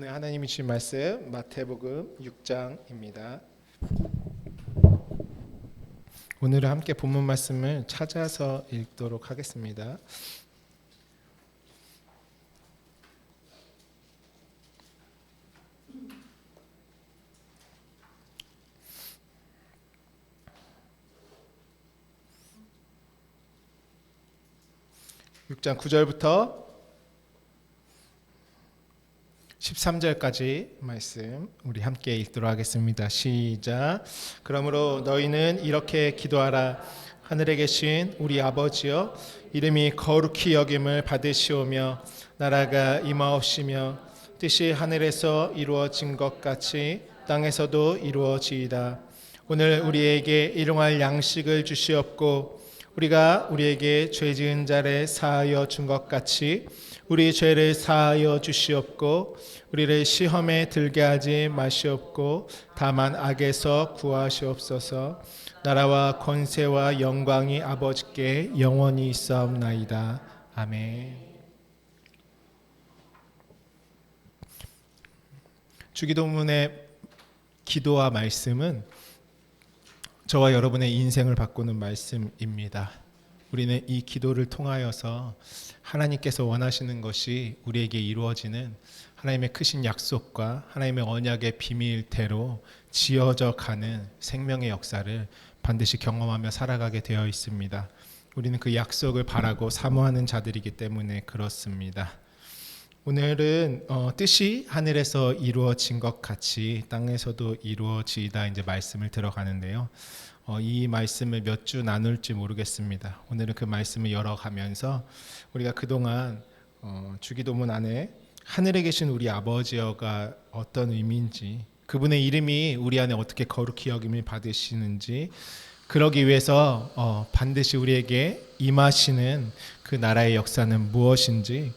오늘 하나님이 주신 말씀 마태복음 6장입니다. 오늘은 함께 본문 말씀을 찾아서 읽도록 하겠습니다. 육 장 9절부터 13절까지 말씀 우리 함께 읽도록 하겠습니다. 시작. 그러므로 너희는 이렇게 기도하라. 하늘에 계신 우리 아버지여, 이름이 거룩히 여김을 받으시오며 나라가 임하옵시며 뜻이 하늘에서 이루어진 것 같이 땅에서도 이루어지이다. 오늘 우리에게 일용할 양식을 주시옵고 우리가 우리에게 죄 지은 자를 사하여 준 것 같이 우리 죄를 사하여 주시옵고 우리를 시험에 들게 하지 마시옵고 다만 악에서 구하시옵소서. 나라와 권세와 영광이 아버지께 영원히 있사옵나이다. 아멘. 주기도문의 기도와 말씀은 저와 여러분의 인생을 바꾸는 말씀입니다. 우리는 이 기도를 통하여서 하나님께서 원하시는 것이 우리에게 이루어지는 하나님의 크신 약속과 하나님의 언약의 비밀대로 지어져 가는 생명의 역사를 반드시 경험하며 살아가게 되어 있습니다. 우리는 그 약속을 바라고 사모하는 자들이기 때문에 그렇습니다. 오늘은 뜻이 하늘에서 이루어진 것 같이 땅에서도 이루어지이다 이제 말씀을 들어가는데요. 이 말씀을 몇 주 나눌지 모르겠습니다. 오늘은 그 말씀을 열어가면서 우리가 그동안 주기도문 안에 하늘에 계신 우리 아버지여가 어떤 의미인지, 그분의 이름이 우리 안에 어떻게 거룩히 여김을 받으시는지, 그러기 위해서 반드시 우리에게 임하시는 그 나라의 역사는 무엇인지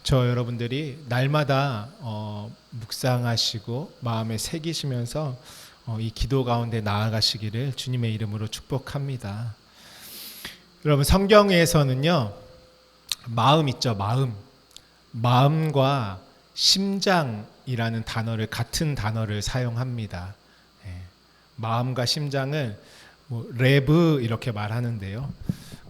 저 여러분들이 날마다 묵상하시고 마음에 새기시면서 이 기도 가운데 나아가시기를 주님의 이름으로 축복합니다. 여러분, 성경에서는요, 마음 있죠, 마음과 심장이라는 단어를, 같은 단어를 사용합니다. 마음과 심장을 레브 이렇게 말하는데요,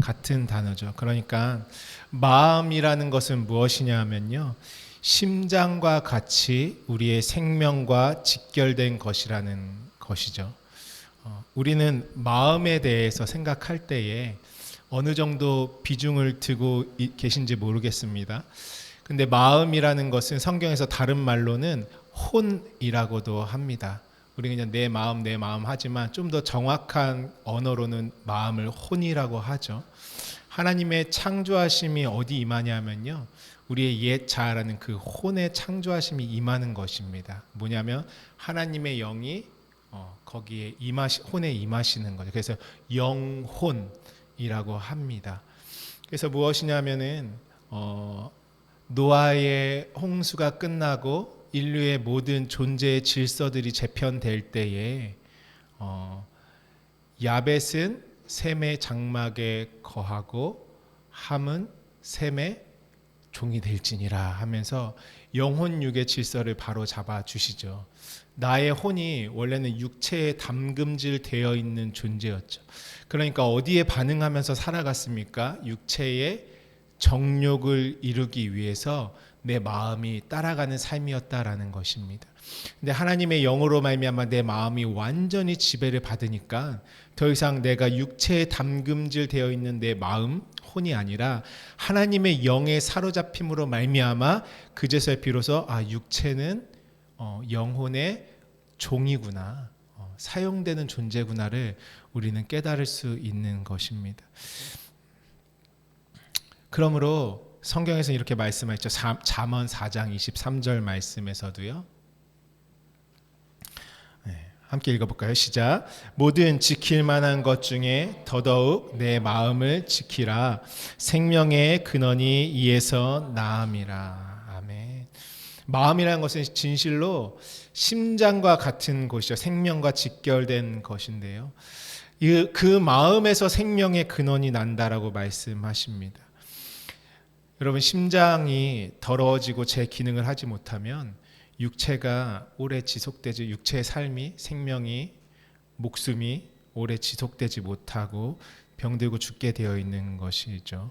같은 단어죠. 그러니까 마음이라는 것은 무엇이냐면요, 심장과 같이 우리의 생명과 직결된 것이라는 것이죠. 우리는 마음에 대해서 생각할 때에 어느 정도 비중을 두고 계신지 모르겠습니다. 근데 마음이라는 것은 성경에서 다른 말로는 혼이라고도 합니다. 우리 그냥 내 마음 하지만 좀 더 정확한 언어로는 마음을 혼이라고 하죠. 하나님의 창조하심이 어디 임하냐면요, 우리의 옛 자아라는 그 혼의 창조하심이 임하는 것입니다. 뭐냐면 하나님의 영이 거기에 혼에 임하시는 거죠. 그래서 영혼이라고 합니다. 그래서 무엇이냐면은 노아의 홍수가 끝나고 인류의 모든 존재의 질서들이 재편될 때에 야벳은 셈의 장막에 거하고 함은 셈의 종이 될지니라 하면서 영혼 육의 질서를 바로 잡아 주시죠. 나의 혼이 원래는 육체에 담금질 되어 있는 존재였죠. 그러니까 어디에 반응하면서 살아갔습니까? 육체의 정욕을 이루기 위해서 내 마음이 따라가는 삶이었다라는 것입니다. 근데 하나님의 영으로 말미암아 내 마음이 완전히 지배를 받으니까 더 이상 내가 육체에 담금질 되어 있는 내 마음, 혼이 아니라 하나님의 영에 사로잡힘으로 말미암아 그제서야 비로소 육체는 영혼의 종이구나, 사용되는 존재구나를 우리는 깨달을 수 있는 것입니다. 그러므로 성경에서 이렇게 말씀하셨죠. 잠언 4장 23절 말씀에서도요. 함께 읽어볼까요? 시작. 모든 지킬 만한 것 중에 더더욱 내 마음을 지키라. 생명의 근원이 이에서 나음이라. 아멘. 마음이라는 것은 진실로 심장과 같은 곳이죠. 생명과 직결된 것인데요, 그 마음에서 생명의 근원이 난다라고 말씀하십니다. 여러분, 심장이 더러워지고 제 기능을 하지 못하면 육체가 오래 지속되지, 육체의 삶이, 생명이, 목숨이 오래 지속되지 못하고 병들고 죽게 되어 있는 것이죠.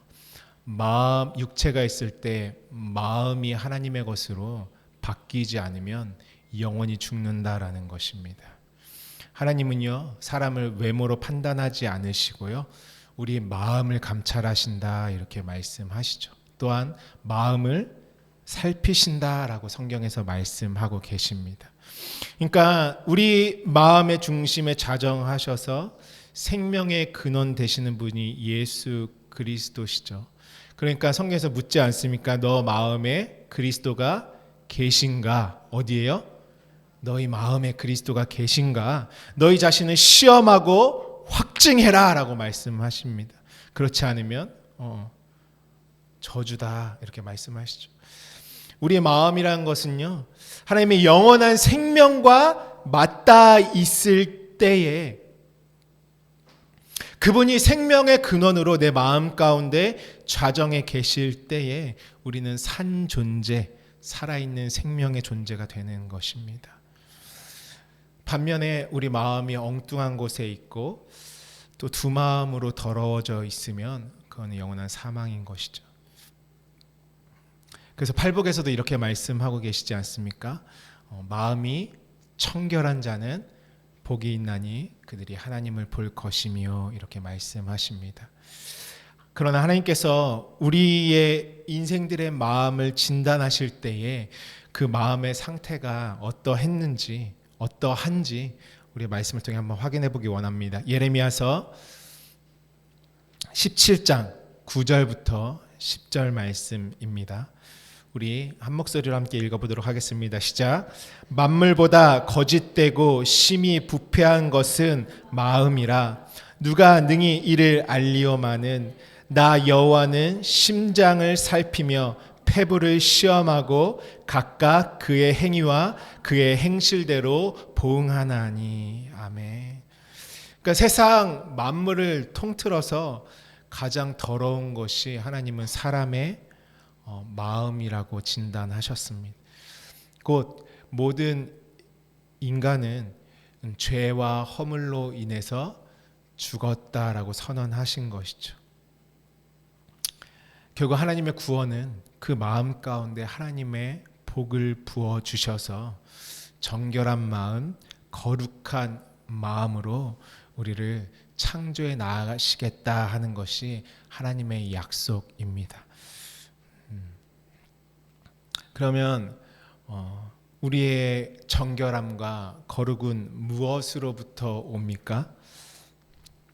육체가 있을 때 마음이 하나님의 것으로 바뀌지 않으면 영원히 죽는다라는 것입니다. 하나님은요, 사람을 외모로 판단하지 않으시고요, 우리 마음을 감찰하신다 이렇게 말씀하시죠. 또한 마음을 살피신다라고 성경에서 말씀하고 계십니다. 그러니까 우리 마음의 중심에 자정하셔서 생명의 근원 되시는 분이 예수 그리스도시죠. 그러니까 성경에서 묻지 않습니까? 너 마음에 그리스도가 계신가? 어디에요? 너희 마음에 그리스도가 계신가? 너희 자신을 시험하고 확증해라 라고 말씀하십니다. 그렇지 않으면 저주다 이렇게 말씀하시죠. 우리의 마음이라는 것은요, 하나님의 영원한 생명과 맞닿아 있을 때에, 그분이 생명의 근원으로 내 마음 가운데 좌정해 계실 때에 우리는 산 존재, 살아있는 생명의 존재가 되는 것입니다. 반면에 우리 마음이 엉뚱한 곳에 있고 또 두 마음으로 더러워져 있으면 그건 영원한 사망인 것이죠. 그래서 팔복에서도 이렇게 말씀하고 계시지 않습니까? 마음이 청결한 자는 복이 있나니 그들이 하나님을 볼 것이며 이렇게 말씀하십니다. 그러나 하나님께서 우리의 인생들의 마음을 진단하실 때에 그 마음의 상태가 어떠한지 우리의 말씀을 통해 한번 확인해 보기 원합니다. 예레미야서 17장 9절부터 10절 말씀입니다. 우리 한 목소리로 함께 읽어보도록 하겠습니다. 시작. 만물보다 거짓되고 심히 부패한 것은 마음이라. 누가 능히 이를 알리오마는 나 여호와는 심장을 살피며 폐부를 시험하고 각각 그의 행위와 그의 행실대로 보응하나니. 아멘. 그러니까 세상 만물을 통틀어서 가장 더러운 것이 하나님은 사람의 마음이라고 진단하셨습니다. 곧 모든 인간은 죄와 허물로 인해서 죽었다라고 선언하신 것이죠. 결국 하나님의 구원은 그 마음 가운데 하나님의 복을 부어 주셔서 정결한 마음, 거룩한 마음으로 우리를 창조해 나가시겠다 하는 것이 하나님의 약속입니다. 그러면 우리의 정결함과 거룩은 무엇으로부터 옵니까?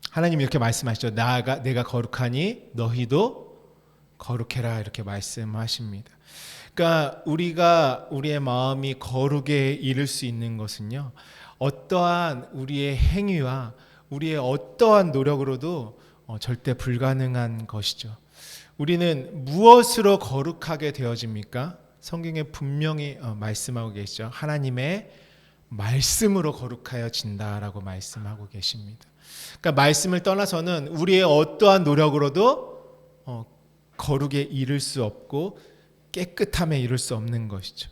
하나님이 이렇게 말씀하시죠. 내가 거룩하니 너희도 거룩해라 이렇게 말씀하십니다. 그러니까 우리의 마음이 거룩에 이를 수 있는 것은요, 어떠한 우리의 행위와 우리의 어떠한 노력으로도 절대 불가능한 것이죠. 우리는 무엇으로 거룩하게 되어집니까? 성경에 분명히 말씀하고 계시죠. 하나님의 말씀으로 거룩하여 진다라고 말씀하고 계십니다. 그러니까 말씀을 떠나서는 우리의 어떠한 노력으로도 거룩에 이를 수 없고 깨끗함에 이를 수 없는 것이죠.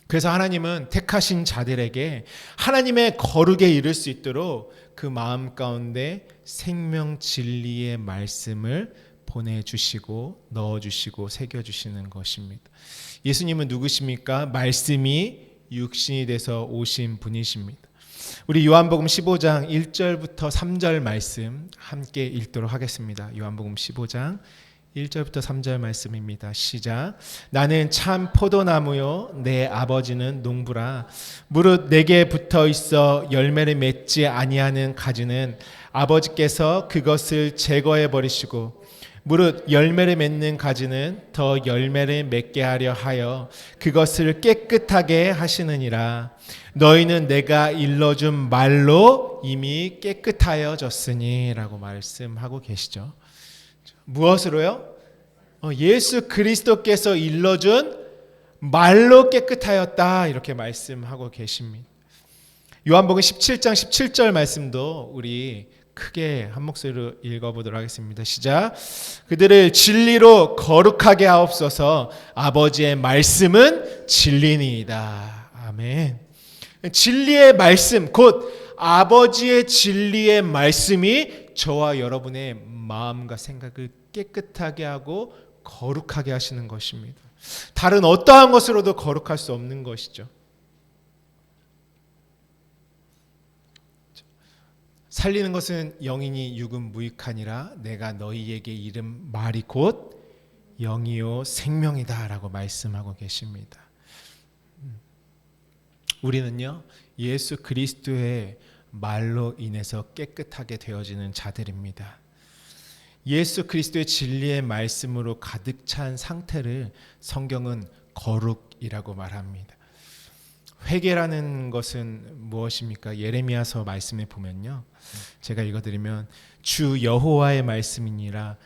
그래서 하나님은 택하신 자들에게 하나님의 거룩에 이를 수 있도록 그 마음 가운데 생명 진리의 말씀을 보내주시고 넣어주시고 새겨주시는 것입니다. 예수님은 누구십니까? 말씀이 육신이 돼서 오신 분이십니다. 우리 요한복음 15장 1절부터 3절 말씀 함께 읽도록 하겠습니다. 요한복음 15장 1절부터 3절 말씀입니다. 시작. 나는 참 포도나무요 내 아버지는 농부라. 무릇 내게 붙어 있어 열매를 맺지 아니하는 가지는 아버지께서 그것을 제거해 버리시고, 무릇 열매를 맺는 가지는 더 열매를 맺게 하려 하여 그것을 깨끗하게 하시느니라. 너희는 내가 일러준 말로 이미 깨끗하여졌으니 라고 말씀하고 계시죠. 무엇으로요? 예수 그리스도께서 일러준 말로 깨끗하였다 이렇게 말씀하고 계십니다. 요한복음 17장 17절 말씀도 우리 크게 한 목소리로 읽어보도록 하겠습니다. 시작. 그들을 진리로 거룩하게 하옵소서. 아버지의 말씀은 진리니이다. 아멘. 진리의 말씀, 곧 아버지의 진리의 말씀이 저와 여러분의 마음과 생각을 깨끗하게 하고 거룩하게 하시는 것입니다. 다른 어떠한 것으로도 거룩할 수 없는 것이죠. 살리는 것은 영이니 육은 무익하니라. 내가 너희에게 이른 말이 곧 영이요 생명이다 라고 말씀하고 계십니다. 우리는요, 예수 그리스도의 말로 인해서 깨끗하게 되어지는 자들입니다. 예수 그리스도의 진리의 말씀으로 가득 찬 상태를 성경은 거룩이라고 말합니다. 회개라는 것은 무엇입니까? 예레미야서 말씀에 보면요, 제가 읽어드리면 주 여호와의 말씀이니라.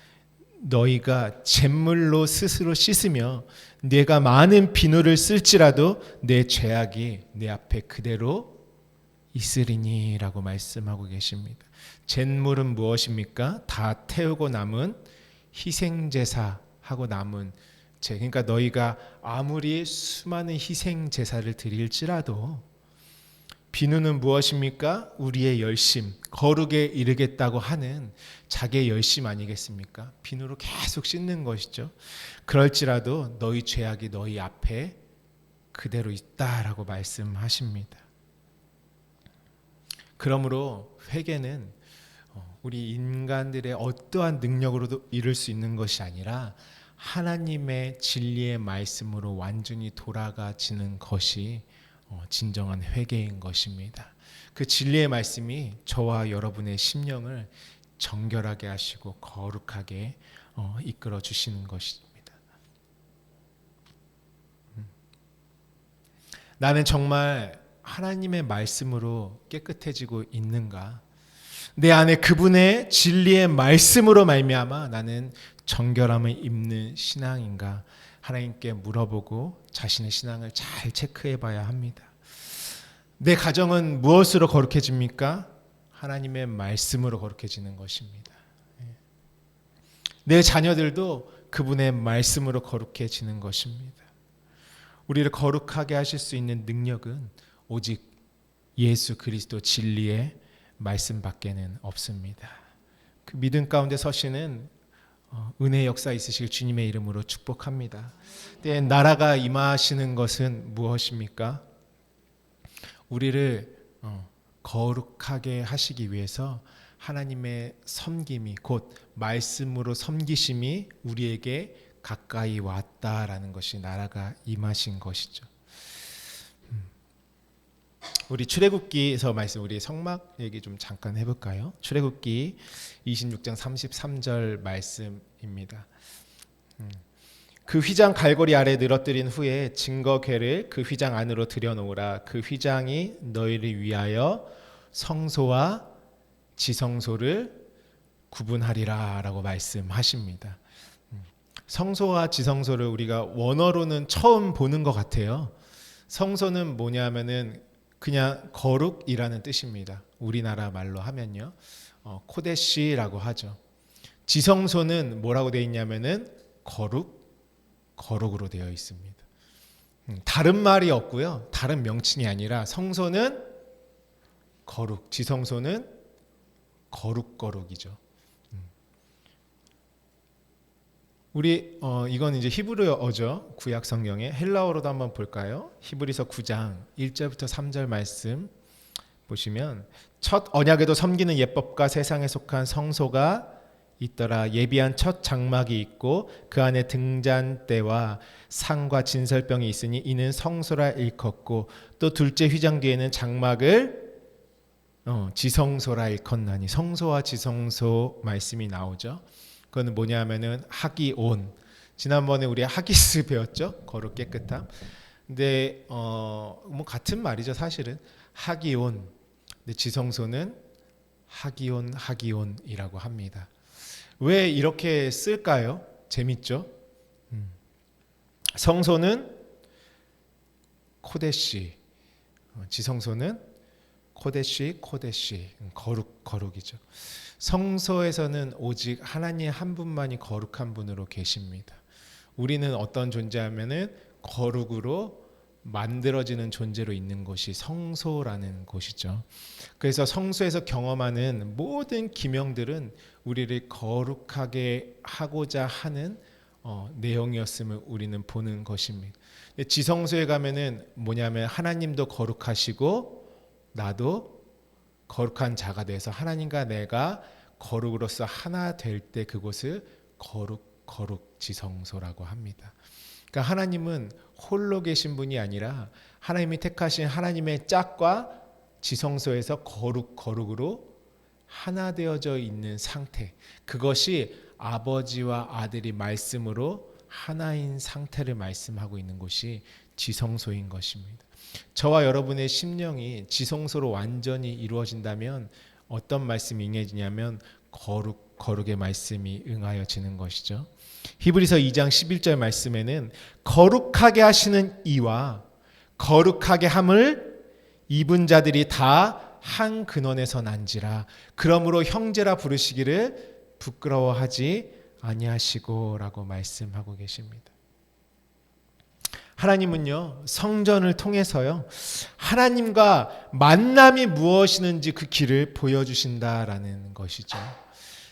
너희가 잿물로 스스로 씻으며 내가 많은 비누를 쓸지라도 내 죄악이 내 앞에 그대로 있으리니 라고 말씀하고 계십니다. 잿물은 무엇입니까? 다 태우고 남은 희생제사하고 남은 죄. 그러니까 너희가 아무리 수많은 희생제사를 드릴지라도, 비누는 무엇입니까? 우리의 열심, 거룩에 이르겠다고 하는 자기의 열심 아니겠습니까? 비누로 계속 씻는 것이죠. 그럴지라도 너희 죄악이 너희 앞에 그대로 있다라고 말씀하십니다. 그러므로 회개는 우리 인간들의 어떠한 능력으로도 이룰 수 있는 것이 아니라 하나님의 진리의 말씀으로 완전히 돌아가지는 것이 진정한 회개인 것입니다. 그 진리의 말씀이 저와 여러분의 심령을 정결하게 하시고 거룩하게 이끌어 주시는 것입니다. 나는 정말 하나님의 말씀으로 깨끗해지고 있는가? 내 안에 그분의 진리의 말씀으로 말미암아 나는 정결함을 입는 신앙인가? 하나님께 물어보고 자신의 신앙을 잘 체크해 봐야 합니다. 내 가정은 무엇으로 거룩해집니까? 하나님의 말씀으로 거룩해지는 것입니다. 내 자녀들도 그분의 말씀으로 거룩해지는 것입니다. 우리를 거룩하게 하실 수 있는 능력은 오직 예수 그리스도 진리의 말씀밖에는 없습니다. 그 믿음 가운데 서시는 은혜 역사 있으실 주님의 이름으로 축복합니다. 네, 나라가 임하시는 것은 무엇입니까? 우리를 거룩하게 하시기 위해서 하나님의 섬김이, 곧 말씀으로 섬기심이 우리에게 가까이 왔다라는 것이 나라가 임하신 것이죠. 우리 출애굽기에서 말씀, 우리 성막 얘기 좀 잠깐 해볼까요? 출애굽기 26장 33절 말씀입니다. 그 휘장 갈고리 아래 늘어뜨린 후에 증거궤를 그 휘장 안으로 들여놓으라. 그 휘장이 너희를 위하여 성소와 지성소를 구분하리라 라고 말씀하십니다. 성소와 지성소를 우리가 원어로는 처음 보는 것 같아요. 성소는 뭐냐면은 그냥 거룩이라는 뜻입니다. 우리나라 말로 하면요, 코데시라고 하죠. 지성소는 뭐라고 되어 있냐면은 거룩으로 되어 있습니다. 다른 말이 없고요, 다른 명칭이 아니라 성소는 거룩, 지성소는 거룩이죠. 우리 이건 이제 히브리어죠. 구약 성경에 헬라어로도 한번 볼까요? 히브리서 9장 1절부터 3절 말씀 보시면, 첫 언약에도 섬기는 예법과 세상에 속한 성소가 있더라. 예비한 첫 장막이 있고 그 안에 등잔대와 상과 진설병이 있으니 이는 성소라 일컫고, 또 둘째 휘장 뒤에는 장막을 지성소라 일컫나니. 성소와 지성소 말씀이 나오죠. 그건 뭐냐면은 하기온. 지난번에 우리 하기스 배웠죠. 거룩 깨끗함. 근데 뭐 같은 말이죠, 사실은. 하기온. 근데 지성소는 하기온이라고 합니다. 왜 이렇게 쓸까요? 재밌죠? 성소는 코데시, 지성소는 코데시 거룩이죠. 성소에서는 오직 하나님 한 분만이 거룩한 분으로 계십니다. 우리는 어떤 존재하면은 거룩으로 만들어지는 존재로 있는 곳이 성소라는 곳이죠. 그래서 성소에서 경험하는 모든 기명들은 우리를 거룩하게 하고자 하는 내용이었음을 우리는 보는 것입니다. 지성소에 가면은 뭐냐면 하나님도 거룩하시고 나도 거룩한 자가 돼서 하나님과 내가 거룩으로서 하나 될 때 그곳을 거룩 지성소라고 합니다. 그러니까 하나님은 홀로 계신 분이 아니라 하나님이 택하신 하나님의 짝과 지성소에서 거룩으로 하나 되어져 있는 상태, 그것이 아버지와 아들이 말씀으로 하나인 상태를 말씀하고 있는 곳이 지성소인 것입니다. 저와 여러분의 심령이 지성소로 완전히 이루어진다면 어떤 말씀이 응해지냐면 거룩의 말씀이 응하여지는 것이죠. 히브리서 2장 11절 말씀에는 거룩하게 하시는 이와 거룩하게 함을 입은 자들이 다 한 근원에서 난지라 그러므로 형제라 부르시기를 부끄러워하지 아니하시고라고 말씀하고 계십니다. 하나님은요, 성전을 통해서요, 하나님과 만남이 무엇이는지 그 길을 보여주신다라는 것이죠.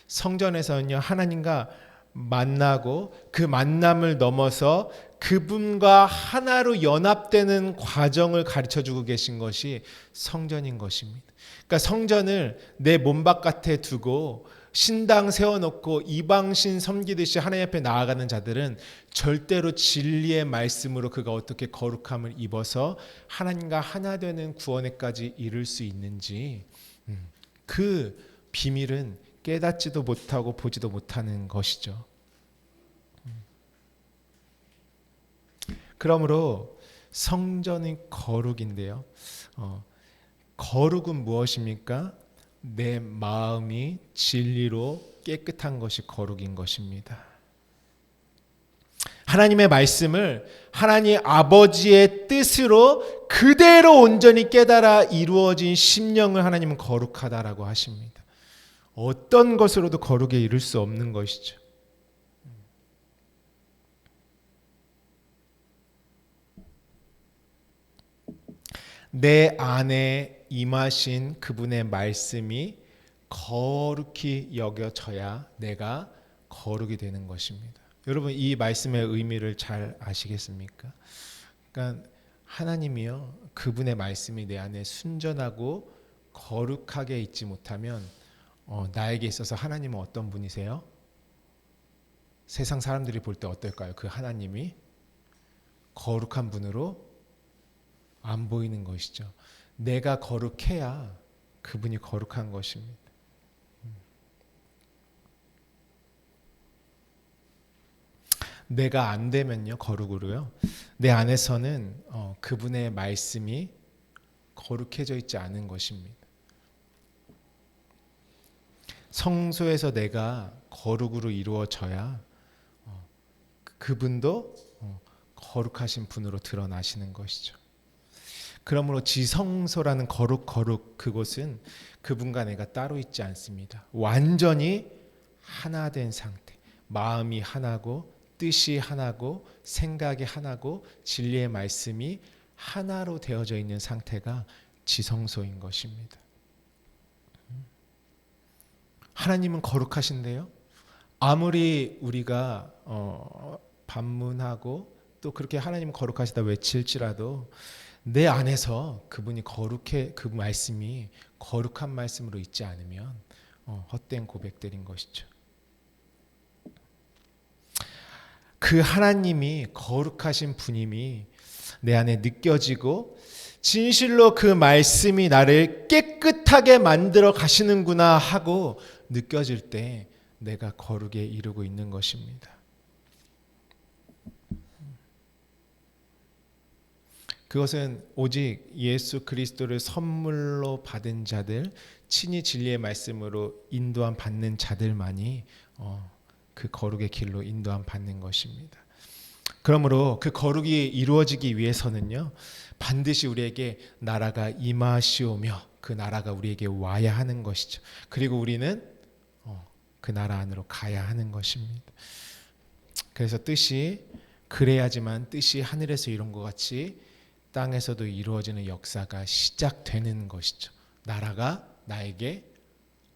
성전에서는요, 하나님과 만나고 그 만남을 넘어서 그분과 하나로 연합되는 과정을 가르쳐주고 계신 것이 성전인 것입니다. 그러니까 성전을 내 몸 바깥에 두고 신당 세워놓고 이방신 섬기듯이 하나님 앞에 나아가는 자들은 절대로 진리의 말씀으로 그가 어떻게 거룩함을 입어서 하나님과 하나 되는 구원에까지 이를 수 있는지 그 비밀은 깨닫지도 못하고 보지도 못하는 것이죠. 그러므로 성전이 거룩인데요. 거룩은 무엇입니까? 내 마음이 진리로 깨끗한 것이 거룩인 것입니다. 하나님의 말씀을 하나님 아버지의 뜻으로 그대로 온전히 깨달아 이루어진 심령을 하나님은 거룩하다라고 하십니다. 어떤 것으로도 거룩에 이를 수 없는 것이죠. 내 안에 임하신 그분의 말씀이 거룩히 여겨져야 내가 거룩이 되는 것입니다. 여러분 이 말씀의 의미를 잘 아시겠습니까? 그러니까 하나님이요, 그분의 말씀이 내 안에 순전하고 거룩하게 있지 못하면 나에게 있어서 하나님은 어떤 분이세요? 세상 사람들이 볼 때 어떨까요? 그 하나님이 거룩한 분으로 안 보이는 것이죠. 내가 거룩해야 그분이 거룩한 것입니다. 내가 안 되면요, 거룩으로요, 내 안에서는 그분의 말씀이 거룩해져 있지 않은 것입니다. 성소에서 내가 거룩으로 이루어져야 그분도 거룩하신 분으로 드러나시는 것이죠. 그러므로 지성소라는 거룩 그곳은 그분과 내가 따로 있지 않습니다. 완전히 하나 된 상태, 마음이 하나고 뜻이 하나고 생각이 하나고 진리의 말씀이 하나로 되어져 있는 상태가 지성소인 것입니다. 하나님은 거룩하신데요, 아무리 우리가 반문하고 또 그렇게 하나님 거룩하시다 외칠지라도 내 안에서 그분이 그 말씀이 거룩한 말씀으로 있지 않으면 헛된 고백들인 것이죠. 그 하나님이 거룩하신 분임이 내 안에 느껴지고 진실로 그 말씀이 나를 깨끗하게 만들어 가시는구나 하고 느껴질 때 내가 거룩에 이르고 있는 것입니다. 그것은 오직 예수 그리스도를 선물로 받은 자들, 친히 진리의 말씀으로 인도함 받는 자들만이 그 거룩의 길로 인도함 받는 것입니다. 그러므로 그 거룩이 이루어지기 위해서는요, 반드시 우리에게 나라가 임하시오며 그 나라가 우리에게 와야 하는 것이죠. 그리고 우리는 그 나라 안으로 가야 하는 것입니다. 그래서 뜻이 그래야지만 뜻이 하늘에서 이룬 것 같이 땅에서도 이루어지는 역사가 시작되는 것이죠. 나라가 나에게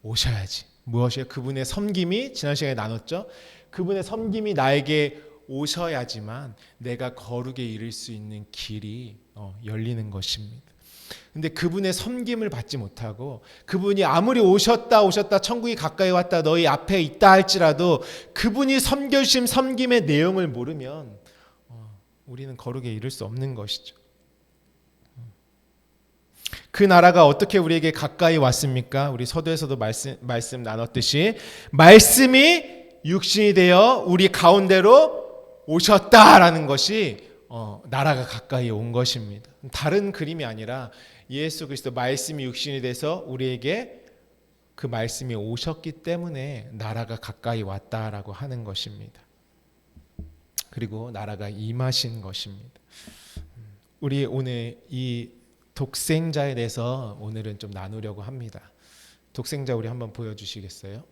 오셔야지. 무엇이요? 그분의 섬김이 지난 시간에 나눴죠. 그분의 섬김이 나에게 오셔야지만 내가 거룩에 이를 수 있는 길이 열리는 것입니다. 근데 그분의 섬김을 받지 못하고 그분이 아무리 오셨다 천국이 가까이 왔다 너희 앞에 있다 할지라도 그분이 섬겨주신 섬김의 내용을 모르면 우리는 거룩에 이를 수 없는 것이죠. 그 나라가 어떻게 우리에게 가까이 왔습니까? 우리 서두에서도 말씀 나눴듯이 말씀이 육신이 되어 우리 가운데로 오셨다라는 것이 나라가 가까이 온 것입니다. 다른 그림이 아니라 예수 그리스도 말씀이 육신이 돼서 우리에게 그 말씀이 오셨기 때문에 나라가 가까이 왔다라고 하는 것입니다. 그리고 나라가 임하신 것입니다. 우리 오늘 이 독생자에 대해서 오늘은 좀 나누려고 합니다. 독생자 우리 한번 보여주시겠어요?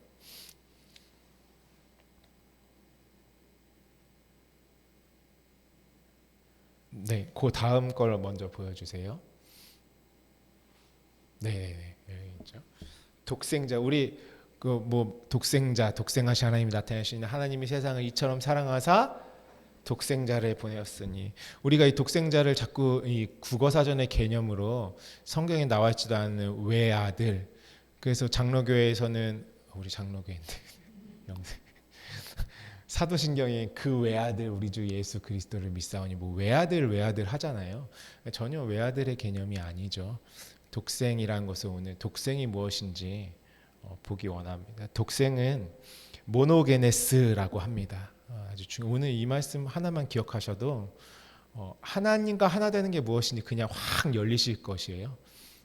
네, 그 다음 걸 먼저 보여주세요. 네, 여기 있죠. 독생자 우리 독생하시 하나님이 나타내시는 하나님이 세상을 이처럼 사랑하사 독생자를 보내었으니 우리가 이 독생자를 자꾸 이 국어사전의 개념으로 성경에 나와 있지도 않은 외아들. 그래서 장로교회에서는 우리 장로교회인데 사도신경에 그 외아들 우리 주 예수 그리스도를 믿사오니 뭐 외아들 하잖아요. 전혀 외아들의 개념이 아니죠. 독생이라는 것은 오늘 독생이 무엇인지 보기 원합니다. 독생은 모노게네스라고 합니다. 오늘 이 말씀 하나만 기억하셔도 하나님과 하나 되는 게 무엇인지 그냥 확 열리실 것이에요.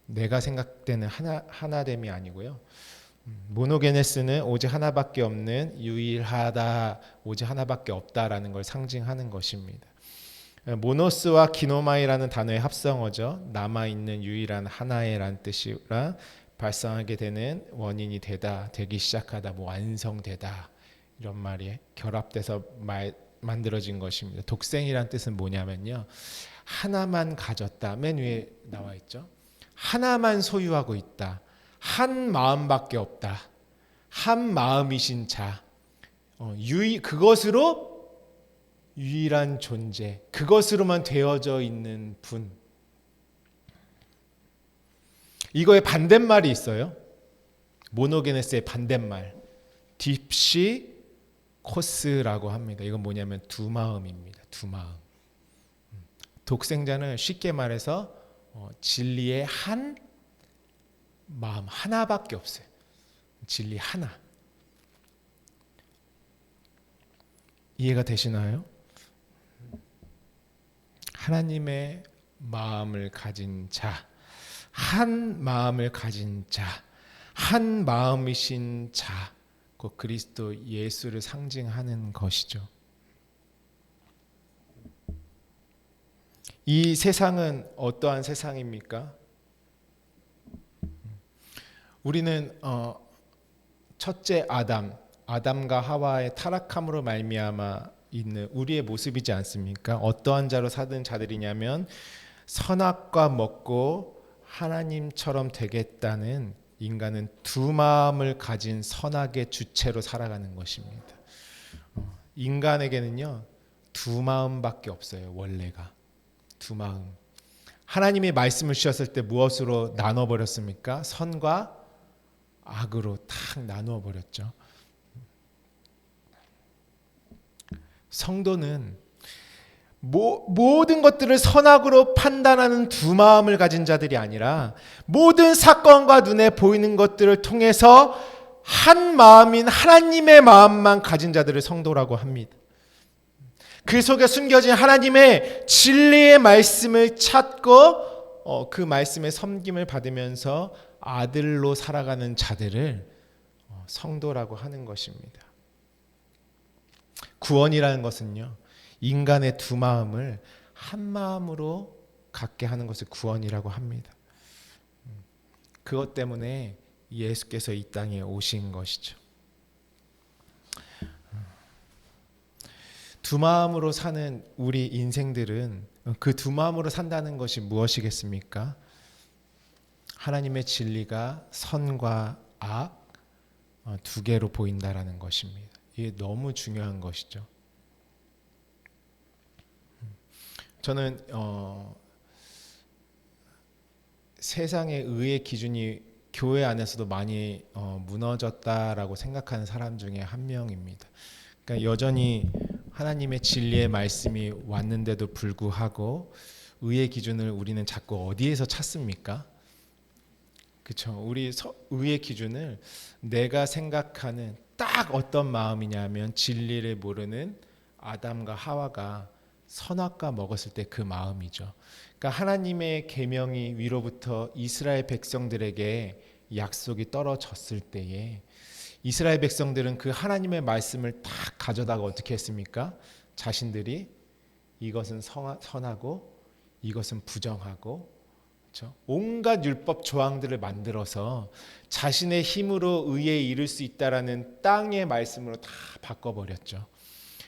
내가 생각되는 하나됨이 아니고요. 모노게네스는 오직 하나밖에 없는 유일하다, 오직 하나밖에 없다라는 걸 상징하는 것입니다. 모노스와 기노마이라는 단어의 합성어죠. 남아있는 유일한 하나의란 뜻이라 발생하게 되는 원인이 되기 시작하다, 완성되다 이런 말이 결합돼서 만들어진 것입니다. 독생이란 뜻은 뭐냐면요, 하나만 가졌다. 맨 위에 나와 있죠. 하나만 소유하고 있다. 한 마음밖에 없다. 한 마음이신 자. 그것으로 유일한 존재. 그것으로만 되어져 있는 분. 이거의 반대말이 있어요. 모노게네스의 반대말. 딥시 코스라고 합니다. 이건 뭐냐면 두 마음입니다. 두 마음. 독생자는 쉽게 말해서 진리의 한 마음 하나밖에 없어요. 진리 하나. 이해가 되시나요? 하나님의 마음을 가진 자, 한 마음을 가진 자, 한 마음이신 자, 그 그리스도 예수를 상징하는 것이죠. 이 세상은 어떠한 세상입니까? 우리는 첫째 아담과 하와의 타락함으로 말미암아 있는 우리의 모습이지 않습니까? 어떠한 자로 사는 자들이냐면 선악과 먹고 하나님처럼 되겠다는 인간은 두 마음을 가진 선악의 주체로 살아가는 것입니다. 인간에게는요, 두 마음밖에 없어요. 원래가 두 마음. 하나님이 말씀을 주셨을 때 무엇으로 나눠버렸습니까? 선과 악으로 탁 나누어 버렸죠. 성도는 모든 것들을 선악으로 판단하는 두 마음을 가진 자들이 아니라 모든 사건과 눈에 보이는 것들을 통해서 한 마음인 하나님의 마음만 가진 자들을 성도라고 합니다. 그 속에 숨겨진 하나님의 진리의 말씀을 찾고 그 말씀의 섬김을 받으면서 아들로 살아가는 자들을 성도라고 하는 것입니다. 구원이라는 것은요, 인간의 두 마음을 한 마음으로 갖게 하는 것을 구원이라고 합니다. 그것 때문에 예수께서 이 땅에 오신 것이죠. 두 마음으로 사는 우리 인생들은 그 두 마음으로 산다는 것이 무엇이겠습니까? 하나님의 진리가 선과 악 두 개로 보인다라는 것입니다. 이게 너무 중요한 것이죠. 저는 세상의 의의 기준이 교회 안에서도 많이 무너졌다라고 생각하는 사람 중에 한 명입니다. 그러니까 여전히 하나님의 진리의 말씀이 왔는데도 불구하고 의의 기준을 우리는 자꾸 어디에서 찾습니까? 그렇죠. 우리 의의 기준을 내가 생각하는 딱 어떤 마음이냐면 진리를 모르는 아담과 하와가 선악과 먹었을 때 그 마음이죠. 그러니까 하나님의 계명이 위로부터 이스라엘 백성들에게 약속이 떨어졌을 때에 이스라엘 백성들은 그 하나님의 말씀을 딱 가져다가 어떻게 했습니까? 자신들이 이것은 선하고 이것은 부정하고, 그렇죠? 온갖 율법 조항들을 만들어서 자신의 힘으로 의에 이를 수 있다라는 땅의 말씀으로 다 바꿔버렸죠.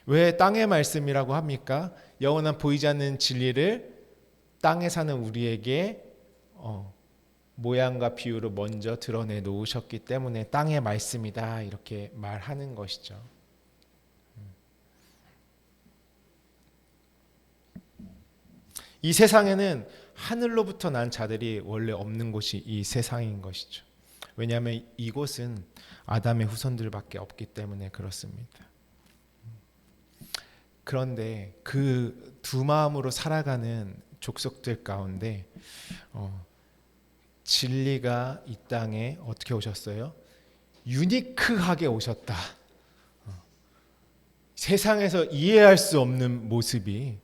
왜 땅의 말씀이라고 합니까? 영원한 보이지 않는 진리를 땅에 사는 우리에게 모양과 비유로 먼저 드러내 놓으셨기 때문에 땅의 말씀이다 이렇게 말하는 것이죠. 이 세상에는 하늘로부터 난 자들이 원래 없는 곳이 이 세상인 것이죠. 왜냐하면 이곳은 아담의 후손들밖에 없기 때문에 그렇습니다. 그런데 그 두 마음으로 살아가는 족속들 가운데 진리가 이 땅에 어떻게 오셨어요? 유니크하게 오셨다. 세상에서 이해할 수 없는 모습이,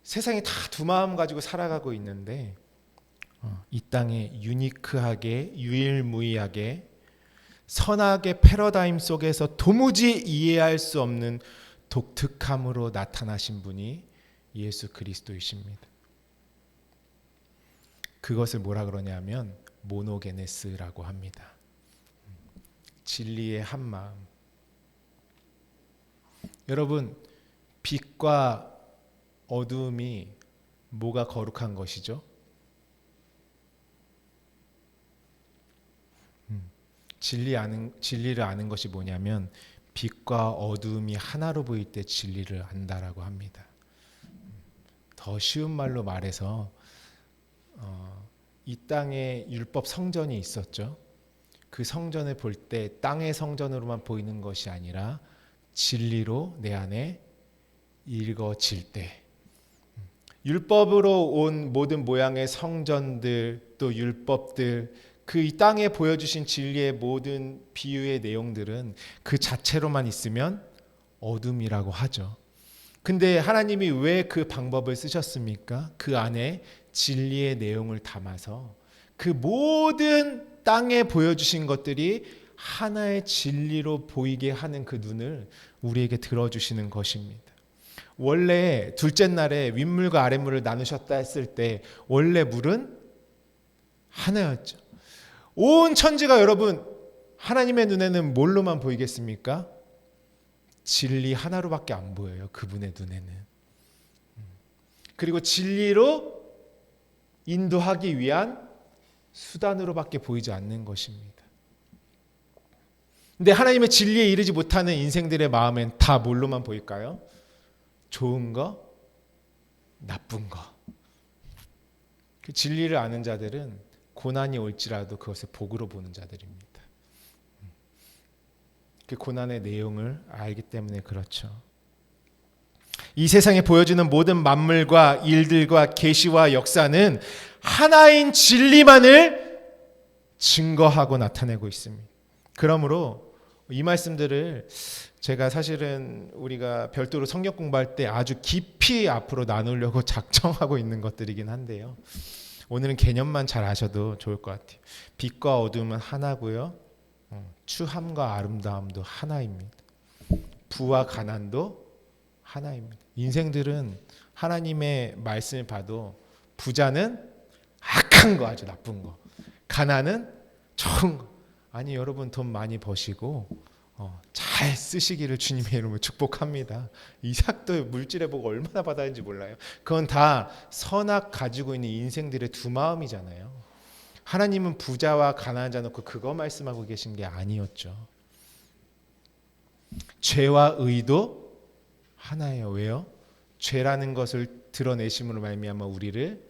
세상이 다 두 마음 가지고 살아가고 있는데 이 땅에 유니크하게 유일무이하게 선악의 패러다임 속에서 도무지 이해할 수 없는 독특함으로 나타나신 분이 예수 그리스도이십니다. 그것을 뭐라 그러냐면 모노게네스라고 합니다. 진리의 한 마음. 여러분, 빛과 어두움이 뭐가 거룩한 것이죠? 진리를 아는 것이 뭐냐면 빛과 어두움이 하나로 보일 때 진리를 안다라고 합니다. 더 쉬운 말로 말해서 이 땅에 율법 성전이 있었죠. 그 성전을 볼 때 땅의 성전으로만 보이는 것이 아니라 진리로 내 안에 읽어질 때, 율법으로 온 모든 모양의 성전들 또 율법들, 그 이 땅에 보여주신 진리의 모든 비유의 내용들은 그 자체로만 있으면 어둠이라고 하죠. 근데 하나님이 왜 그 방법을 쓰셨습니까? 그 안에 진리의 내용을 담아서 그 모든 땅에 보여주신 것들이 하나의 진리로 보이게 하는 그 눈을 우리에게 들어주시는 것입니다. 원래 둘째 날에 윗물과 아랫물을 나누셨다 했을 때 원래 물은 하나였죠. 온 천지가 여러분 하나님의 눈에는 뭘로만 보이겠습니까? 진리 하나로밖에 안 보여요. 그분의 눈에는. 그리고 진리로 인도하기 위한 수단으로밖에 보이지 않는 것입니다. 근데 하나님의 진리에 이르지 못하는 인생들의 마음엔 다 뭘로만 보일까요? 좋은 거, 나쁜 거. 그 진리를 아는 자들은 고난이 올지라도 그것을 복으로 보는 자들입니다. 그 고난의 내용을 알기 때문에 그렇죠. 이 세상에 보여주는 모든 만물과 일들과 계시와 역사는 하나인 진리만을 증거하고 나타내고 있습니다. 그러므로 이 말씀들을 제가 사실은 우리가 별도로 성경 공부할 때 아주 깊이 앞으로 나누려고 작정하고 있는 것들이긴 한데요. 오늘은 개념만 잘 아셔도 좋을 것 같아요. 빛과 어둠은 하나고요. 추함과 아름다움도 하나입니다. 부와 가난도 하나입니다. 인생들은 하나님의 말씀을 봐도 부자는 악한 거, 아주 나쁜 거, 가난은 좋은 거. 아니 여러분, 돈 많이 버시고 잘 쓰시기를 주님의 이름으로 축복합니다. 이삭도 물질의 복 얼마나 받았는지 몰라요. 그건 다 선악 가지고 있는 인생들의 두 마음이잖아요. 하나님은 부자와 가난한 자 놓고 그거 말씀하고 계신 게 아니었죠. 죄와 의도 하나예요. 왜요? 죄라는 것을 드러내심으로 말미암아 우리를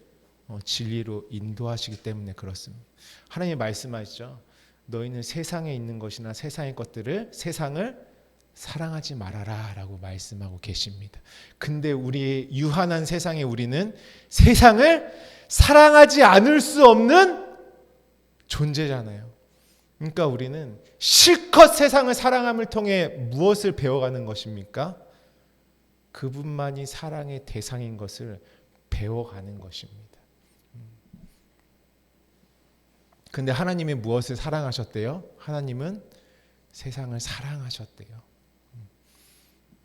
진리로 인도하시기 때문에 그렇습니다. 하나님 말씀하시죠. 너희는 세상에 있는 것이나 세상의 것들을, 세상을 사랑하지 말아라 라고 말씀하고 계십니다. 근데 우리의 유한한 세상에 우리는 세상을 사랑하지 않을 수 없는 존재잖아요. 그러니까 우리는 실컷 세상을 사랑함을 통해 무엇을 배워가는 것입니까? 그분만이 사랑의 대상인 것을 배워가는 것입니다. 근데 하나님이 무엇을 사랑하셨대요? 하나님은 세상을 사랑하셨대요.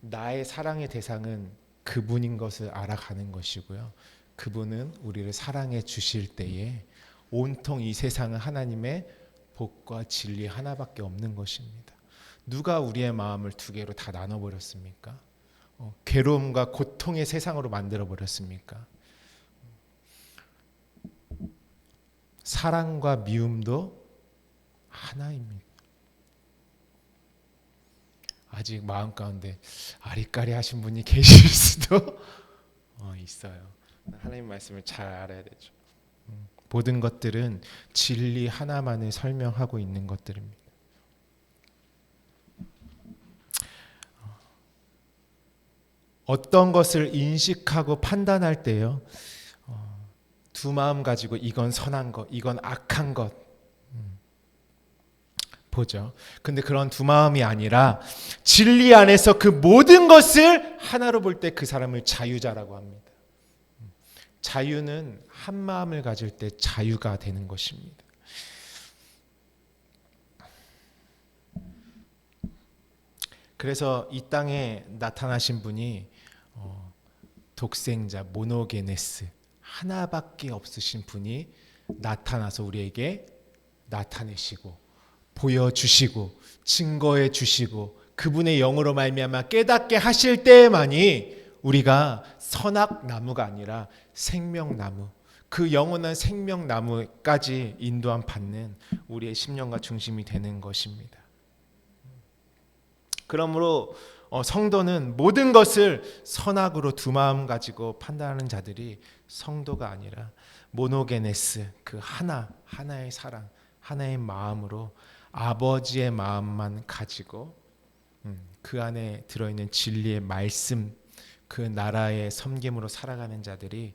나의 사랑의 대상은 그분인 것을 알아가는 것이고요. 그분은 우리를 사랑해 주실 때에 온통 이 세상은 하나님의 복과 진리 하나밖에 없는 것입니다. 누가 우리의 마음을 두 개로 다 나눠버렸습니까? 괴로움과 고통의 세상으로 만들어버렸습니까? 사랑과 미움도 하나입니다. 아직 마음 가운데 아리까리 하신 분이 계실 수도 있어요. 하나님 말씀을 잘 알아야 되죠. 모든 것들은 진리 하나만을 설명하고 있는 것들입니다. 어떤 것을 인식하고 판단할 때요, 두 마음 가지고 이건 선한 것, 이건 악한 것 보죠. 근데 그런 두 마음이 아니라 진리 안에서 그 모든 것을 하나로 볼 때 그 사람을 자유자라고 합니다. 자유는 한 마음을 가질 때 자유가 되는 것입니다. 그래서 이 땅에 나타나신 분이 독생자, 모노게네스, 하나밖에 없으신 분이 나타나서 우리에게 나타내시고 보여주시고 증거해 주시고 그분의 영으로 말미암아 깨닫게 하실 때에만이 우리가 선악나무가 아니라 생명나무, 그 영원한 생명나무까지 인도함 받는 우리의 심령과 중심이 되는 것입니다. 그러므로 성도는 모든 것을 선악으로 두 마음 가지고 판단하는 자들이 성도가 아니라 모노게네스, 그 하나의 사랑, 하나의 마음으로 아버지의 마음만 가지고 그 안에 들어있는 진리의 말씀, 그 나라의 섬김으로 살아가는 자들이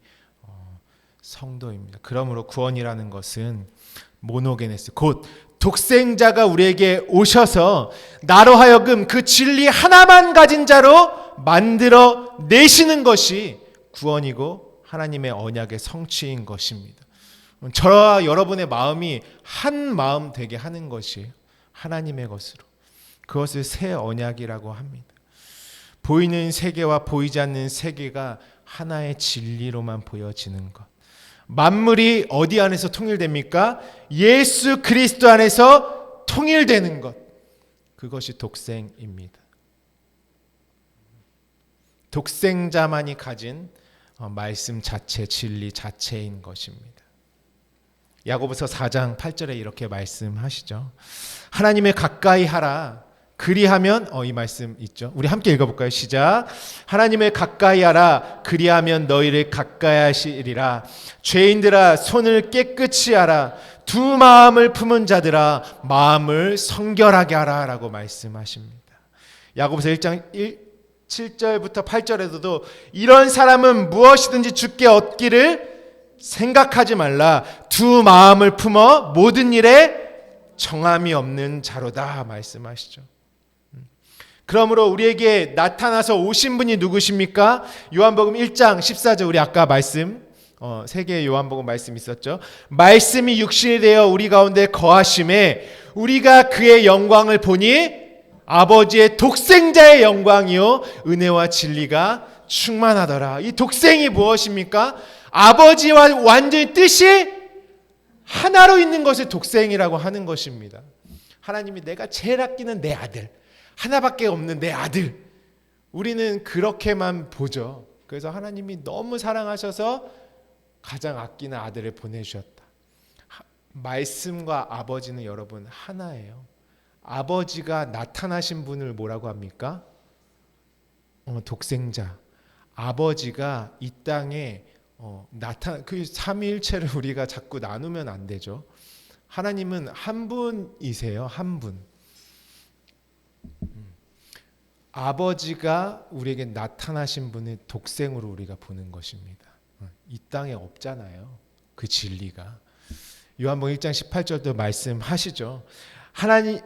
성도입니다. 그러므로 구원이라는 것은 모노게네스, 곧 독생자가 우리에게 오셔서 나로 하여금 그 진리 하나만 가진 자로 만들어 내시는 것이 구원이고 하나님의 언약의 성취인 것입니다. 저와 여러분의 마음이 한 마음 되게 하는 것이 하나님의 것으로, 그것을 새 언약이라고 합니다. 보이는 세계와 보이지 않는 세계가 하나의 진리로만 보여지는 것. 만물이 어디 안에서 통일됩니까? 예수 그리스도 안에서 통일되는 것. 그것이 독생입니다. 독생자만이 가진 말씀 자체, 진리 자체인 것입니다. 야고보서 4장 8절에 이렇게 말씀하시죠. 하나님을 가까이 하라. 그리하면 이 말씀 있죠. 우리 함께 읽어볼까요? 시작. 하나님을 가까이 하라. 그리하면 너희를 가까이 하시리라. 죄인들아 손을 깨끗이 하라. 두 마음을 품은 자들아 마음을 성결하게 하라 라고 말씀하십니다. 야고보서 1장 7절부터 8절에서도 이런 사람은 무엇이든지 주께 얻기를 생각하지 말라. 두 마음을 품어 모든 일에 정함이 없는 자로다 말씀하시죠. 그러므로 우리에게 나타나서 오신 분이 누구십니까? 요한복음 1장 14절, 우리 아까 말씀 세 개의 요한복음 말씀 있었죠. 말씀이 육신이 되어 우리 가운데 거하심에 우리가 그의 영광을 보니 아버지의 독생자의 영광이요 은혜와 진리가 충만하더라. 이 독생이 무엇입니까? 아버지와 완전히 뜻이 하나로 있는 것을 독생이라고 하는 것입니다. 하나님이 내가 제일 아끼는 내 아들, 하나밖에 없는 내 아들, 우리는 그렇게만 보죠. 그래서 하나님이 너무 사랑하셔서 가장 아끼는 아들을 보내주셨다. 말씀과 아버지는 여러분 하나예요. 아버지가 나타나신 분을 뭐라고 합니까? 독생자. 아버지가 이 땅에 그 삼위일체를 우리가 자꾸 나누면 안 되죠. 하나님은 한 분이세요. 한 분. 아버지가 우리에게 나타나신 분을 독생으로 우리가 보는 것입니다. 이 땅에 없잖아요. 그 진리가. 요한복음 1장 18절도 말씀하시죠. 하나님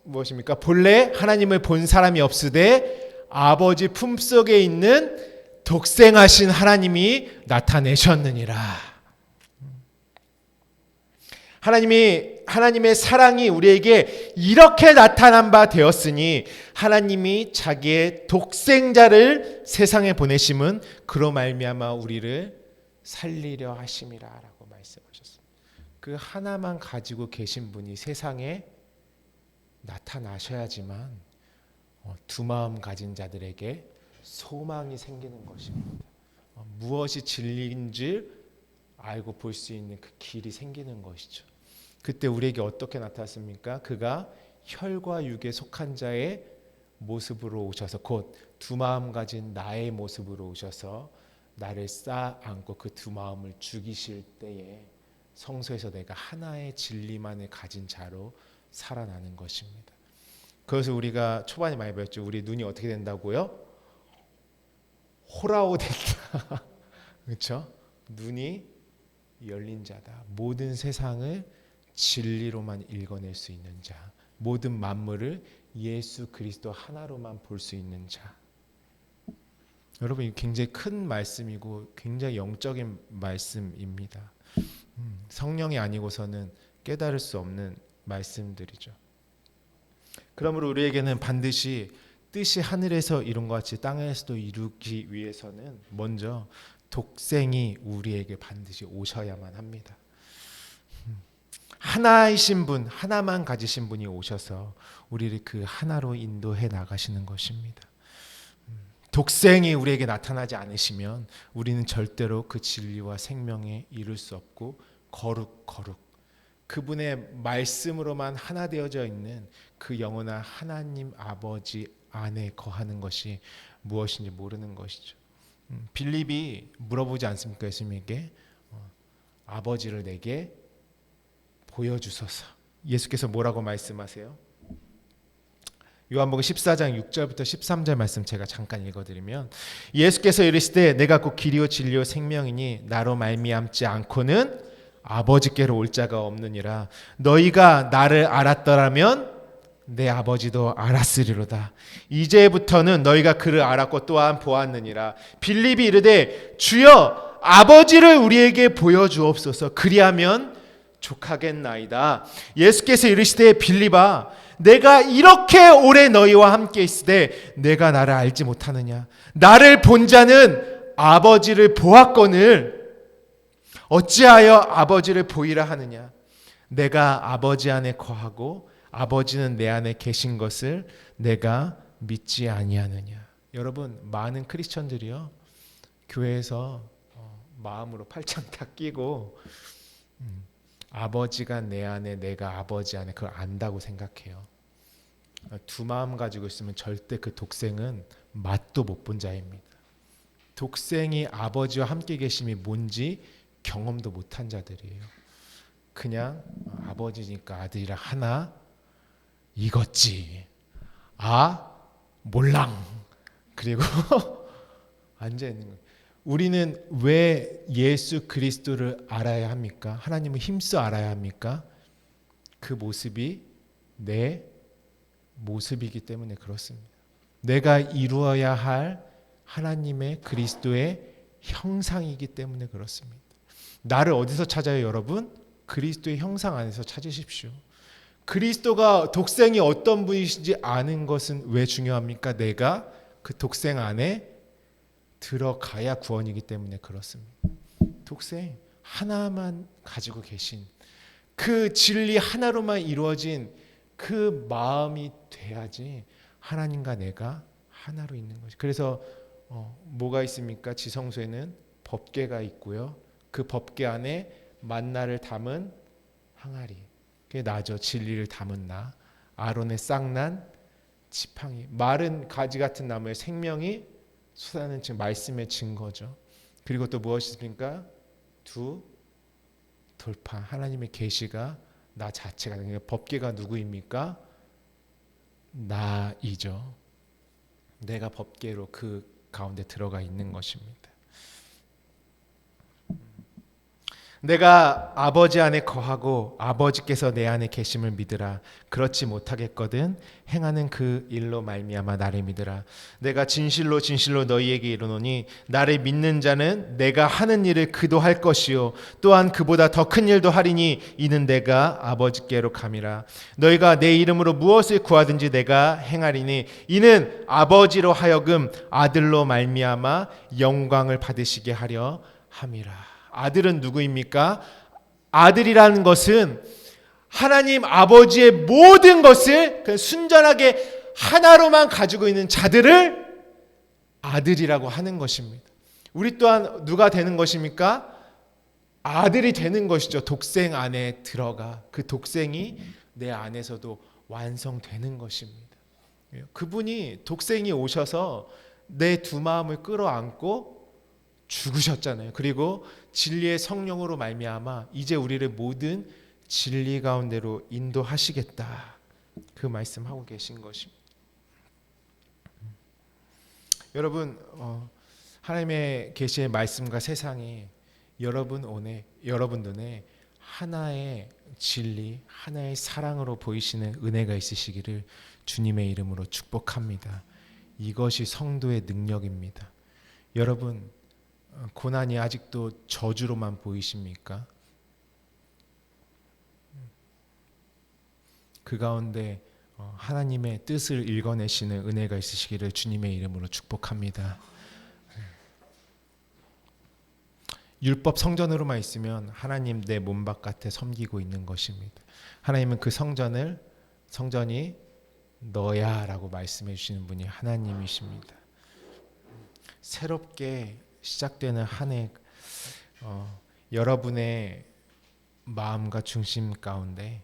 무엇입니까? 본래 하나님을 본 사람이 없으되 아버지 품속에 있는 독생하신 하나님이 나타내셨느니라. 하나님의 사랑이 우리에게 이렇게 나타난 바 되었으니 하나님이 자기의 독생자를 세상에 보내심은 그로 말미암아 우리를 살리려 하심이라라고 말씀하셨습니다. 그 하나만 가지고 계신 분이 세상에 나타나셔야지만 두 마음 가진 자들에게 소망이 생기는 것입니다. 무엇이 진리인지 알고 볼 수 있는 그 길이 생기는 것이죠. 그때 우리에게 어떻게 나타났습니까? 그가 혈과 육에 속한 자의 모습으로 오셔서 곧 두 마음 가진 나의 모습으로 오셔서 나를 쌓아 안고 그 두 마음을 죽이실 때에 성소에서 내가 하나의 진리만을 가진 자로 살아나는 것입니다. 그래서 우리가 초반에 많이 배웠죠. 우리 눈이 어떻게 된다고요? 호라오 된다. 그렇죠? 눈이 열린 자다. 모든 세상을 진리로만 읽어낼 수 있는 자, 모든 만물을 예수 그리스도 하나로만 볼 수 있는 자. 여러분, 이 굉장히 큰 말씀이고 굉장히 영적인 말씀입니다. 성령이 아니고서는 깨달을 수 없는 말씀들이죠. 그러므로 우리에게는 반드시 뜻이 하늘에서 이룬 것 같이 땅에서도 이루기 위해서는 먼저 독생이 우리에게 반드시 오셔야만 합니다. 하나이신 분, 하나만 가지신 분이 오셔서 우리를 그 하나로 인도해 나가시는 것입니다. 독생이 우리에게 나타나지 않으시면 우리는 절대로 그 진리와 생명에 이룰 수 없고 거룩 그분의 말씀으로만 하나 되어져 있는 그 영원한 하나님 아버지 안에 거하는 것이 무엇인지 모르는 것이죠. 빌립이 물어보지 않습니까? 예수님에게 아버지를 내게 보여주소서. 예수께서 뭐라고 말씀하세요? 요한복음 14장 6절부터 13절 말씀 제가 잠깐 읽어드리면 예수께서 이르시되 내가 곧 길이요 진리요 생명이니 나로 말미암지 않고는 아버지께로 올 자가 없느니라. 너희가 나를 알았더라면 내 아버지도 알았으리로다. 이제부터는 너희가 그를 알았고 또한 보았느니라. 빌립이 이르되 주여 아버지를 우리에게 보여주옵소서. 그리하면 족하겠나이다. 예수께서 이르시되 빌립아 내가 이렇게 오래 너희와 함께 있으되 내가 나를 알지 못하느냐. 나를 본 자는 아버지를 보았거늘 어찌하여 아버지를 보이라 하느냐. 내가 아버지 안에 거하고 아버지는 내 안에 계신 것을 내가 믿지 아니하느냐. 여러분, 많은 크리스천들이요 교회에서 마음으로 팔짱 다 끼고 아버지가 내 안에 내가 아버지 안에 그걸 안다고 생각해요. 두 마음 가지고 있으면 절대 그 독생은 맛도 못 본 자입니다. 독생이 아버지와 함께 계심이 뭔지 경험도 못한 자들이에요. 그냥 아버지니까 아들이랑 하나 이것지. 몰랑. 그리고 앉아 있는 거예요. 우리는 왜 예수 그리스도를 알아야 합니까? 하나님을 힘써 알아야 합니까? 그 모습이 내 모습이기 때문에 그렇습니다. 내가 이루어야 할 하나님의 그리스도의 형상이기 때문에 그렇습니다. 나를 어디서 찾아요, 여러분? 그리스도의 형상 안에서 찾으십시오. 그리스도가 독생이 어떤 분이신지 아는 것은 왜 중요합니까? 내가 그 독생 안에 들어가야 구원이기 때문에 그렇습니다. 독생 하나만 가지고 계신 그 진리 하나로만 이루어진 그 마음이 돼야지 하나님과 내가 하나로 있는 것이. 그래서 뭐가 있습니까? 지성소에는 법궤가 있고요. 그 법궤 안에 만나를 담은 항아리. 그게 나죠. 진리를 담은 나. 아론의 쌍난 지팡이. 마른 가지 같은 나무에 생명이 솟아나는 지금 말씀의 증거죠. 그리고 또 무엇입니까? 두 돌파. 하나님의 계시가 나 자체가. 법궤가 누구입니까? 나이죠. 내가 법궤로 그 가운데 들어가 있는 것입니다. 내가 아버지 안에 거하고 아버지께서 내 안에 계심을 믿으라. 그렇지 못하겠거든 행하는 그 일로 말미암아 나를 믿으라. 내가 진실로 진실로 너희에게 이르노니 나를 믿는 자는 내가 하는 일을 그도 할 것이요 또한 그보다 더 큰 일도 하리니 이는 내가 아버지께로 감이라. 너희가 내 이름으로 무엇을 구하든지 내가 행하리니 이는 아버지로 하여금 아들로 말미암아 영광을 받으시게 하려 함이라. 아들은 누구입니까? 아들이라는 것은 하나님 아버지의 모든 것을 순전하게 하나로만 가지고 있는 자들을 아들이라고 하는 것입니다. 우리 또한 누가 되는 것입니까? 아들이 되는 것이죠. 독생 안에 들어가 그 독생이 내 안에서도 완성되는 것입니다. 그분이 독생이 오셔서 내 두 마음을 끌어안고 죽으셨잖아요. 그리고 진리의 성령으로 말미암아 이제 우리를 모든 진리 가운데로 인도하시겠다. 그 말씀하고 계신 것입니다. 여러분, 하나님의 계시의 말씀과 세상이 여러분 눈에 하나의 진리, 하나의 사랑으로 보이시는 은혜가 있으시기를 주님의 이름으로 축복합니다. 이것이 성도의 능력입니다. 여러분, 고난이 아직도 저주로만 보이십니까? 그 가운데 하나님의 뜻을 읽어내시는 은혜가 있으시기를 주님의 이름으로 축복합니다. 율법 성전으로만 있으면 하나님 내 몸 바깥에 섬기고 있는 것입니다. 하나님은 그 성전이 너야라고 말씀해 주시는 분이 하나님이십니다. 새롭게 시작되는 한 해 여러분의 마음과 중심 가운데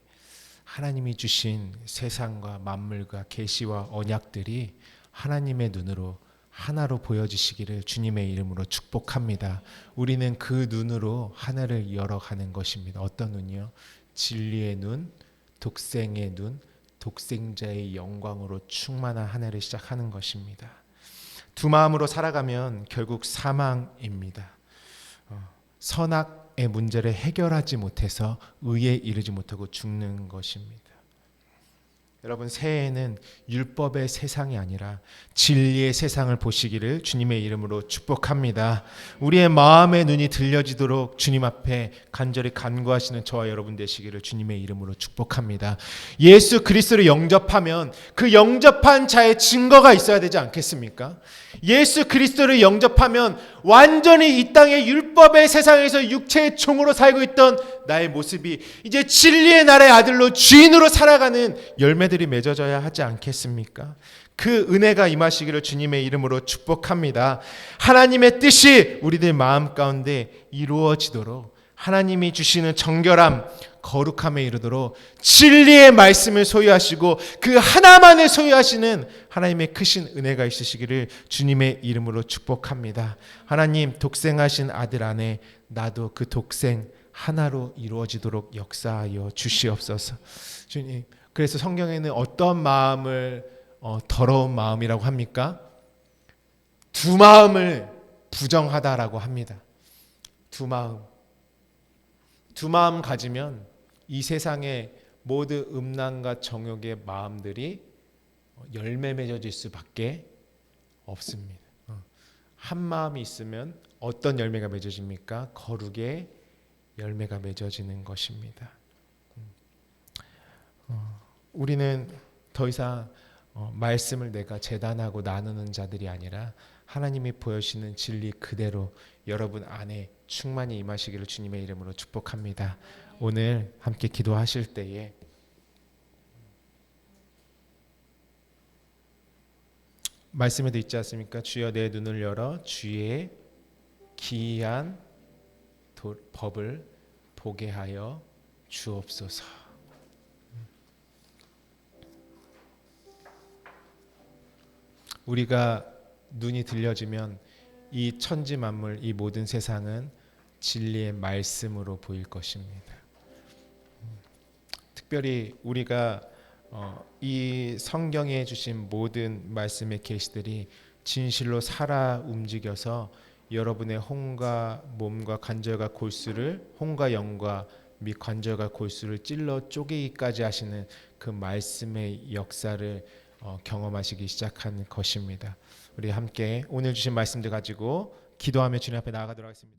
하나님이 주신 세상과 만물과 계시와 언약들이 하나님의 눈으로 하나로 보여지시기를 주님의 이름으로 축복합니다. 우리는 그 눈으로 하나를 열어가는 것입니다. 어떤 눈이요? 진리의 눈, 독생의 눈, 독생자의 영광으로 충만한 한 해를 시작하는 것입니다. 두 마음으로 살아가면 결국 사망입니다. 선악의 문제를 해결하지 못해서 의에 이르지 못하고 죽는 것입니다. 여러분, 새해에는 율법의 세상이 아니라 진리의 세상을 보시기를 주님의 이름으로 축복합니다. 우리의 마음의 눈이 들려지도록 주님 앞에 간절히 간구하시는 저와 여러분 되시기를 주님의 이름으로 축복합니다. 예수 그리스도를 영접하면 그 영접한 자의 증거가 있어야 되지 않겠습니까? 예수 그리스도를 영접하면 완전히 이 땅의 율법의 세상에서 육체의 종으로 살고 있던 나의 모습이 이제 진리의 나라의 아들로 주인으로 살아가는 열매들이 맺어져야 하지 않겠습니까? 그 은혜가 임하시기를 주님의 이름으로 축복합니다. 하나님의 뜻이 우리들 마음 가운데 이루어지도록 하나님이 주시는 정결함, 거룩함에 이르도록 진리의 말씀을 소유하시고 그 하나만을 소유하시는 하나님의 크신 은혜가 있으시기를 주님의 이름으로 축복합니다. 하나님, 독생하신 아들 안에 나도 그 독생 하나로 이루어지도록 역사하여 주시옵소서. 주님, 그래서 성경에는 어떤 마음을 더러운 마음이라고 합니까? 두 마음을 부정하다라고 합니다. 두 마음 가지면 이 세상의 모든 음란과 정욕의 마음들이 열매 맺어질 수밖에 없습니다. 한 마음이 있으면 어떤 열매가 맺어집니까? 거룩의 열매가 맺어지는 것입니다. 우리는 더 이상 말씀을 내가 재단하고 나누는 자들이 아니라 하나님이 보여주시는 진리 그대로 여러분 안에 충만히 임하시기를 주님의 이름으로 축복합니다. 오늘 함께 기도하실 때에 말씀에도 있지 않습니까? 주여 내 눈을 열어 주의 기이한 법을 보게 하여 주옵소서. 우리가 눈이 들려지면 이 천지 만물, 이 모든 세상은 진리의 말씀으로 보일 것입니다. 특별히 우리가 이 성경에 주신 모든 말씀의 계시들이 진실로 살아 움직여서 여러분의 혼과 몸과 관절과 골수를, 혼과 영과 및 관절과 골수를 찔러 쪼개기까지 하시는 그 말씀의 역사를 경험하시기 시작한 것입니다. 우리 함께 오늘 주신 말씀들 가지고 기도하며 주님 앞에 나아가도록 하겠습니다.